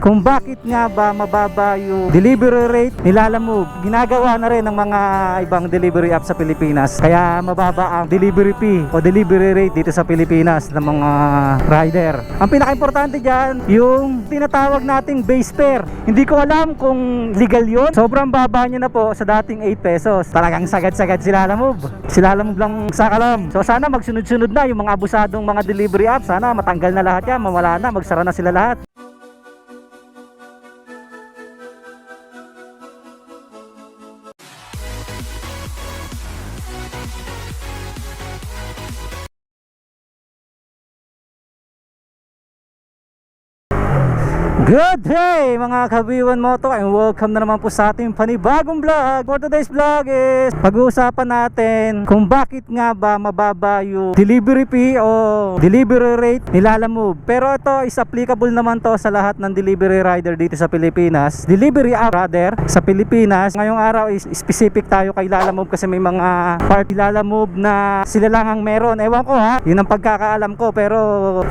kung bakit nga ba mababa yung delivery rate ni Lalamove. Ginagawa na rin ng mga ibang delivery app sa Pilipinas, kaya mababa ang delivery fee o delivery rate dito sa Pilipinas ng mga rider. Ang pinaka-importante dyan, yung tinatawag nating base fare. Hindi ko alam kung legal yun. Sobrang baba niya na po sa dating 8 pesos. Talagang sagad-sagad si Lalamove. Si Lalamove lang sakalam. So sana magsunod-sunod na yung mga abusadong mga delivery app. Sana matanggal na lahat yan, mawala na, magsara na sila lahat. Good day mga Kabiwan Moto, and welcome na naman po sa ating panibagong vlog. For today's vlog is pag-uusapan natin kung bakit nga ba mababa yung delivery fee o delivery rate ni Lalamove. Pero ito is applicable naman to sa lahat ng delivery rider dito sa Pilipinas, delivery app rather sa Pilipinas. Ngayong araw is specific tayo kay Lalamove kasi may mga part ni Lalamove na sila lang ang meron. Ewan ko ha, yun ang pagkakaalam ko, pero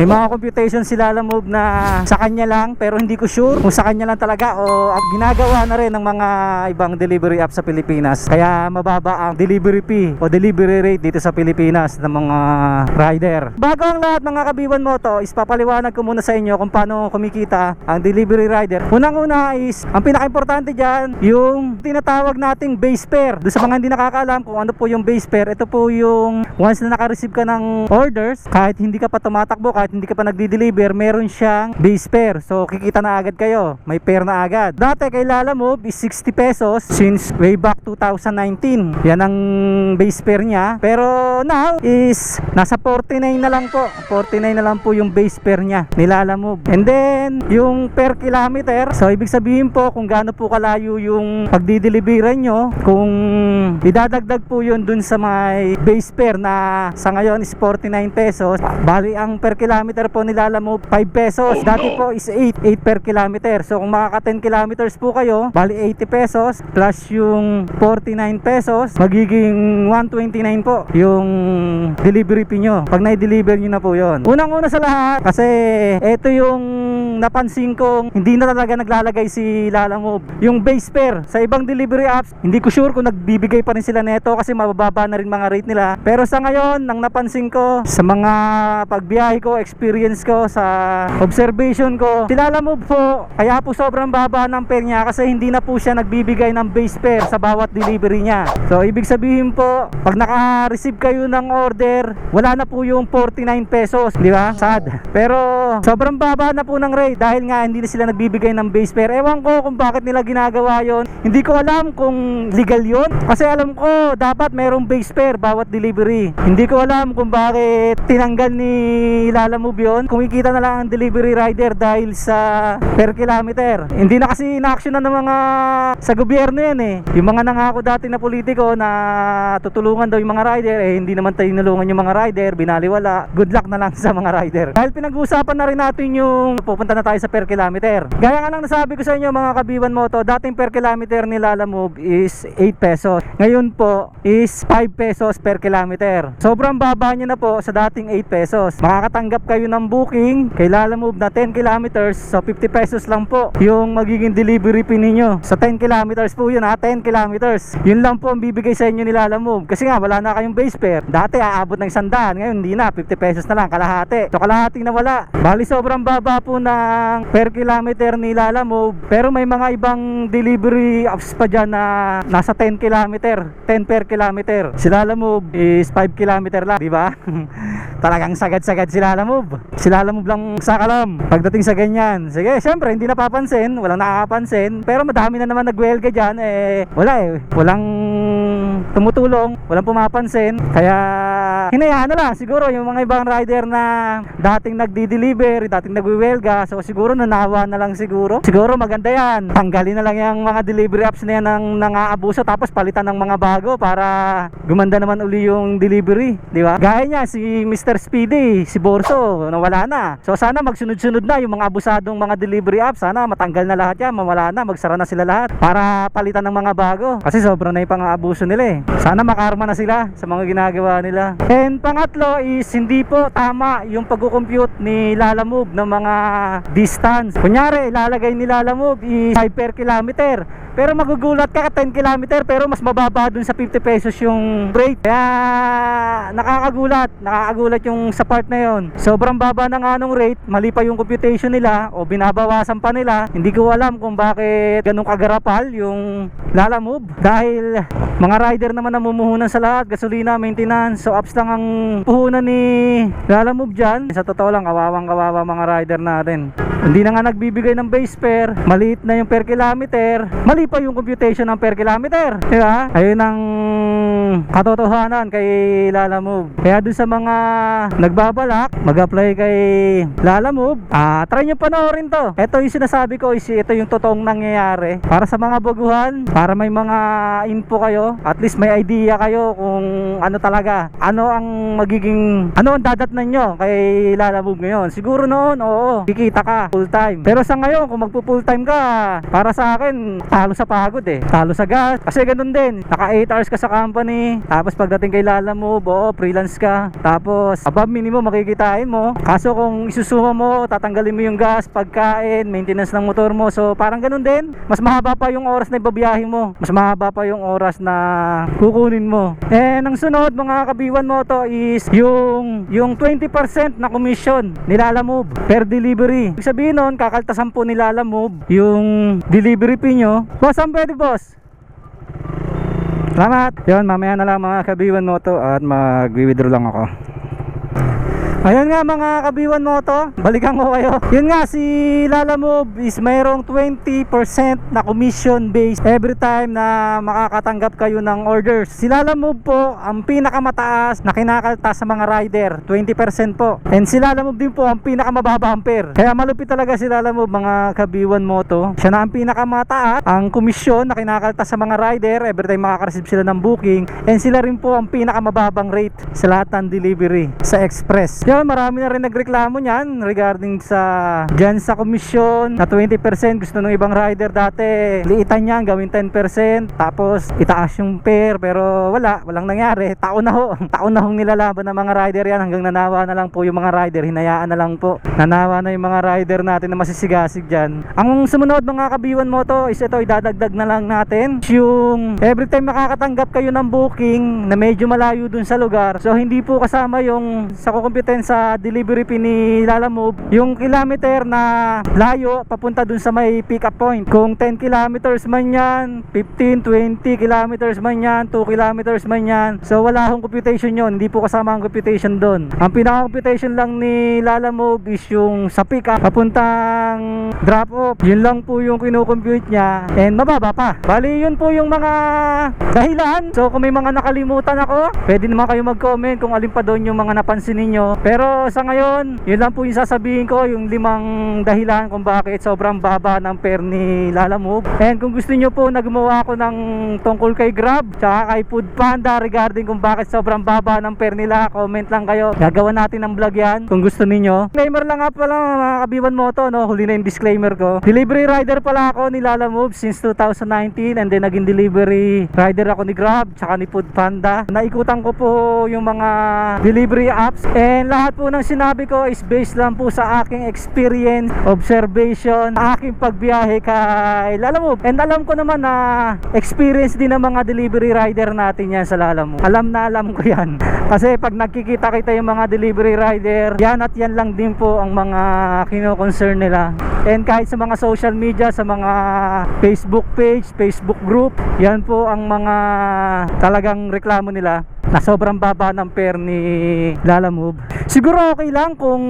may mga computation si Lalamove na sa kanya lang, pero hindi ko sure kung sa kanya lang talaga o ginagawa na rin ng mga ibang delivery app sa Pilipinas, kaya mababa ang delivery fee o delivery rate dito sa Pilipinas ng mga rider. Bago ang lahat mga Kabiwan Moto, is papaliwanag ko muna sa inyo kung paano kumikita ang delivery rider. Unang-una is, ang pinaka-importante dyan, yung tinatawag nating base fare. Doon sa mga hindi nakakaalam kung ano po yung base fare, ito po yung once na naka-receive ka ng orders, kahit hindi ka pa tumatakbo, kahit hindi ka pa nagdi-deliver, meron siyang base fare. So kikita na agad kayo, may fare na agad. Dati kay Lalamove is 60 pesos since way back 2019. Yan ang base fare niya. Pero now is nasa 49 na lang po. 49 na lang po yung base fare niya ni Lalamove. And then yung per kilometer, so ibig sabihin po kung gaano po kalayo yung pagdideliveran nyo, kung idadagdag po yun dun sa may base fare na sa ngayon is 49 pesos, bali ang per kilometer po ni Lalamove 5 pesos. Dati po is 8 per kilometer. So kung makaka 10 kilometers po kayo, bali 80 pesos plus yung 49 pesos, magiging 129 po yung delivery fee nyo pag na-deliver nyo na po yon. Unang-una sa lahat, kasi ito yung napansin kong hindi na talaga naglalagay si Lalamove, yung base fare. Sa ibang delivery apps, hindi ko sure kung nagbibigay pa rin sila neto kasi mabababa na rin mga rate nila. Pero sa ngayon, nang napansin ko sa mga pagbiyahe ko, experience ko, sa observation ko, si Lalamove po, kaya po sobrang baba ng fare niya kasi hindi na po siya nagbibigay ng base fare sa bawat delivery niya. So ibig sabihin po, pag naka-receive kayo ng order, wala na po yung 49 pesos, di ba? Sad. Pero sobrang baba na po ng rate dahil nga hindi na sila nagbibigay ng base fare. Ewan ko kung bakit nila ginagawa yon. Hindi ko alam kung legal yon, kasi alam ko dapat merong base fare bawat delivery. Hindi ko alam kung bakit tinanggal ni Lalamove yon. Kumikita na lang ang delivery rider dahil sa per kilometer. Hindi na kasi in-action ng mga sa gobyerno yan eh. Yung mga nangako dati na politiko na tutulungan daw yung mga rider, eh hindi naman tinulungan yung mga rider, binaliwala. Good luck na lang sa mga rider. Dahil pinag-uusapan na rin natin yung pupunta na tayo sa per kilometer. Gaya nga lang nasabi ko sa inyo mga Kabiwan Moto, dating per kilometer ni Lalamove is 8 pesos. Ngayon po is 5 pesos per kilometer. Sobrang baba niya na po sa dating 8 pesos. Makakatanggap kayo ng booking kay Lalamove na 10 kilometers, so 50 pesos lang po yung magiging delivery fee ninyo. Sa 10 kilometers po yun ha, 10 kilometers. Yun lang po ang bibigay sa inyo ni Lalamove. Kasi nga wala na kayong base fare. Dati aabot ng 100, ngayon hindi na, 50 pesos na lang, kalahati. So kalahati na wala. Bali sobrang baba po ng per kilometer ni Lalamove. Pero may mga ibang delivery apps pa dyan na nasa 10 kilometer, 10 per kilometer. Si Lalamove is 5 kilometer lang, di ba? Talagang sagad-sagad si Lalamove. Si Lalamove lang sakalam pagdating sa ganyan. Sige, syempre hindi napapansin, walang nakakapansin, pero madami na naman nagwelga dyan, eh wala eh, walang tumutulong, walang pumapansin. Kaya hinayaan na lang siguro yung mga ibang rider na dating nagdi-deliver, dating nagwiwelga. So siguro nanawa na lang siguro. Siguro maganda yan, tanggalin na lang yung mga delivery apps na yan ng nang-aabuso, tapos palitan ng mga bago para gumanda naman uli yung delivery, di ba? Gaya niya si Mr. Speedy, si Borso, nawala na. So sana magsunod-sunod na yung mga abusadong mga delivery apps. Sana matanggal na lahat yan, mawala na, magsara na sila lahat para palitan ng mga bago. Kasi sobrang na yung pang-aabuso nila eh. Sana makarma na sila sa mga ginagawa nila. And pangatlo is hindi po tama yung pag-compute ni Lalamove ng mga distance. Kunyari ilalagay ni Lalamove is 5 per kilometer, pero magugulat ka 10 kilometer pero mas mababa dun sa 50 pesos yung rate. Kaya nakakagulat yung sa part na yon. Sobrang baba na nga nung rate, mali pa yung computation nila o binabawasan pa nila. Hindi ko alam kung bakit ganun kagarapal yung Lalamove, dahil mga rider naman namumuhunan sa lahat, gasolina, maintenance. So apps lang ang puhunan ni Lalamove dyan. Sa totoo lang, kawawa mga rider natin. Hindi na nga nagbibigay ng base fare, maliit na yung per kilometer, mali pa yung computation ng per kilometer, diba? Ayun ang katotohanan kay Lalamove. Kaya dun sa mga nagbabalak mag-apply kay Lalamove, try nyo panoorin to. Ito yung sinasabi ko, ito yung totoong nangyayari. Para sa mga baguhan, para may mga info kayo, at least may idea kayo kung ano talaga, ano ang dadatnan nyo kay Lalamove ngayon. Siguro noon, oo, kikita ka full time. Pero sa ngayon, kung magpo full time ka, para sa akin, talo sa pagod talo sa gas. Kasi ganun din, naka 8 hours ka sa company, tapos pagdating kay Lalamove, freelance ka, tapos above minimum makikitain mo. Kaso kung isusuma mo, tatanggalin mo yung gas, pagkain, maintenance ng motor mo. So parang ganun din, mas mahaba pa yung oras na ibabiyahin mo, mas mahaba pa yung oras na kukunin mo. And ang sunod mga kabiwan mo to is yung 20% na commission ni Lalamove per delivery. Ibig sabihin nun, kakaltasan po ni Lalamove yung delivery fee nyo. Boss, saan pwede boss? Salamat. Yun, mamaya na lang mga kabiwan mo to at mag-withdraw lang ako. Ayun nga mga kabiwan mo to, balikan ko kayo. Yun nga, si Lalamove is mayroong 20% na commission based every time na makakatanggap kayo ng orders. Si Lalamove po ang pinakamataas na kinakaltas sa mga rider, 20% po. And si Lalamove din po ang pinakamababa ang fare. Kaya malupit talaga si Lalamove mga kabiwan mo to. Siya na ang pinakamataas ang komisyon na kinakaltas sa mga rider every time makaka-receive sila ng booking. And sila rin po ang pinakamababang rate sa lahat ng delivery sa express. Yan, marami na rin nagreklamo niyan regarding sa komisyon na 20%. Gusto ng ibang rider dati liitan niyan, gawin 10%, tapos itaas yung fare, pero walang nangyari. Taon na hong nilalaban ng mga rider yan, hanggang nanawa na lang po yung mga rider, hinayaan na lang po. Nanawa na yung mga rider natin na masisigasig dyan. Ang sumunod mga kabiwan mo to is ito, idadagdag na lang natin yung every time makakatanggap kayo ng booking na medyo malayo dun sa lugar. So hindi po kasama yung sa kukumputen sa delivery fee ni Lalamove yung kilometer na layo papunta dun sa may pick up point. Kung 10 kilometers man yan, 15, 20 kilometers man yan, 2 kilometers man yan, so wala akong computation yun, hindi po kasama ang computation dun. Ang pinaka-computation lang ni Lalamove is yung sa pick up papuntang drop off, yun lang po yung kinukompute niya, and mababa pa. Bali yun po yung mga dahilan. So kung may mga nakalimutan ako, pwede naman kayo mag-comment kung alin pa doon yung mga napansin ninyo. Pero sa ngayon, yun lang po yung sasabihin ko, yung 5 dahilan kung bakit sobrang baba ng fare ni Lalamove. And kung gusto nyo po na gumawa ako ng tungkol kay Grab tsaka kay Food Panda regarding kung bakit sobrang baba ng fare nila, comment lang kayo. Gagawa natin ng vlog yan kung gusto niyo. Disclaimer lang nga pala mga kabiwan mo to, no? Huli na yung disclaimer ko. Delivery rider pala ako ni Lalamove since 2019, and then naging delivery rider ako ni Grab tsaka ni Food Panda. Naikutan ko po yung mga delivery apps, and lahat po ng sinabi ko is based lang po sa aking experience, observation, aking pagbiyahe kay Lalamove. And alam ko naman na experience din ng mga delivery rider natin yan sa Lalamove. Alam ko yan. Kasi pag nagkikita-kita yung mga delivery rider, yan at yan lang din po ang mga kino-concern nila. And kahit sa mga social media, sa mga Facebook page, Facebook group, yan po ang mga talagang reklamo nila na sobrang baba ng fare ni Lalamove. Siguro okay lang kung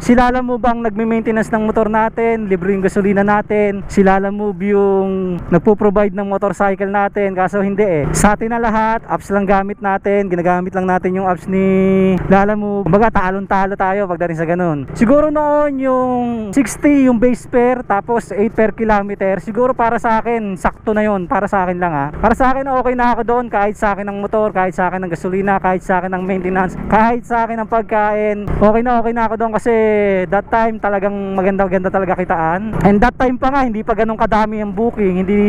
si Lalamove ang nagme-maintenance ng motor natin, libre yung gasolina natin, si Lalamove yung nagpo-provide ng motorcycle natin. Kaso hindi sa atin na lahat, apps lang gamit natin, ginagamit lang natin yung apps ni Lalamove. Kumbaga talon-talo tayo pagdating sa ganun. Siguro noon yung 60 yung base fare, tapos 8 per kilometer, siguro para sa akin sakto na yon. Para sa akin lang Para sa akin okay na ako doon, kahit sa akin ng motor, kahit sa akin ng gasolina. gasolina, kahit sa akin ng maintenance, kahit sa akin ng pagkain, okay na ako doon kasi that time talagang maganda talaga kitaan. And that time pa nga, hindi pa ganun kadami ang booking, hindi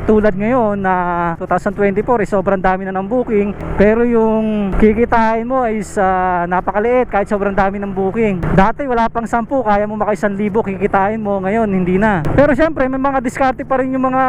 tulad ngayon na 2024 sobrang dami na ng booking, pero yung kikitain mo is napakaliit kahit sobrang dami ng booking. Dati wala pang 10, kaya mo maka 1,000 kikitain mo, ngayon hindi na. Pero syempre may mga diskarte pa rin yung mga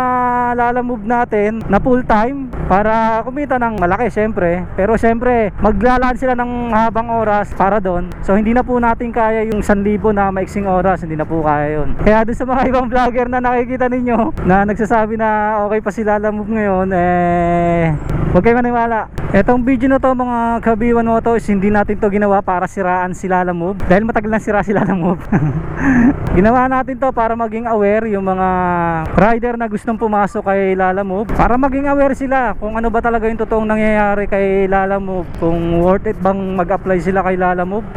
lalamove natin na full time para kumita ng malaki syempre. Pero syempre maglalaan sila ng habang oras para doon, so hindi na po natin kaya yung 1,000 na maiksing oras, hindi na po kaya yun. Kaya doon sa mga ibang vlogger na nakikita ninyo na nagsasabi na okay pa sila lalamove ngayon, huwag kayo maniwala. Etong video na to mga kabiwan mo to is hindi natin to ginawa para siraan si Lalamove, dahil matagal na sira si Lalamove. Ginawa natin to para maging aware yung mga rider na gustong pumasok kay Lalamove, para maging aware sila kung ano ba talaga yung totoong nangyayari kay Lalamove, kung worth it bang mag-apply sila kay Lalamove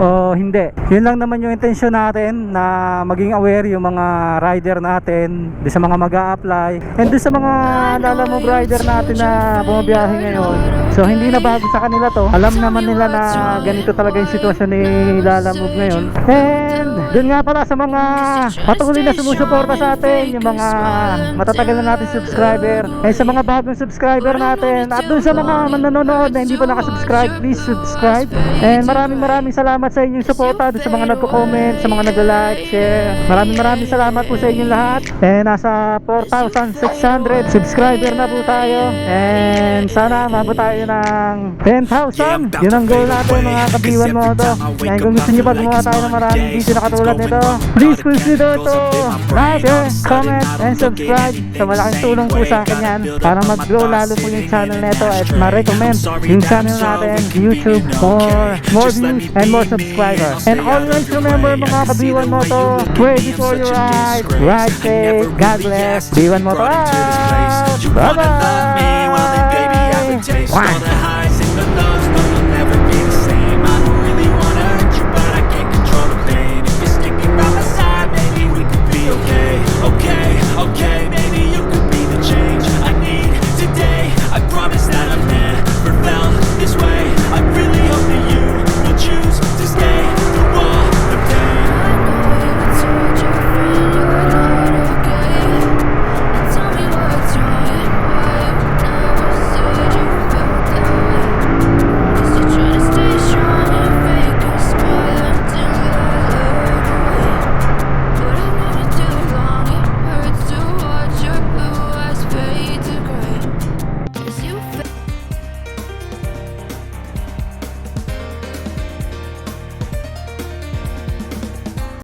o hindi. Yun lang naman yung intention natin, na maging aware yung mga rider natin, di sa mga mag-a-apply, and di sa mga Lalamove rider natin na bumabiyahe ngayon. So hindi na bago sa kanila to, alam naman nila na ganito talaga yung sitwasyon ni Lalamove ngayon. And dun nga pala sa mga patuloy na sumusuporta sa atin, yung mga matatagal na natin subscriber, and sa mga bagong subscriber natin, at dun sa mga manonood na hindi pa nakasubscribe, please subscribe. And maraming salamat sa inyong suporta, dun sa mga nagko-comment, sa mga nag-like, share. Maraming salamat po sa inyong lahat. And nasa 4,600 subscriber na po tayo, and sana mabot tayo ng 10,000. Yun ang goal natin mga kabiwan mo to. Kaya kung gusto nyo pa gumawa tayo ng maraming video na katulad nito, please consider to like, share, comment, and subscribe. So malaking tulong po sa akin yan para mag-grow lalo po yung channel nito at ma-recommend yung channel natin YouTube for more views and more subscribers. And always remember mga kabiwan mo to, pray before you ride, ride safe, God bless, Biwan mo to out. Bye bye.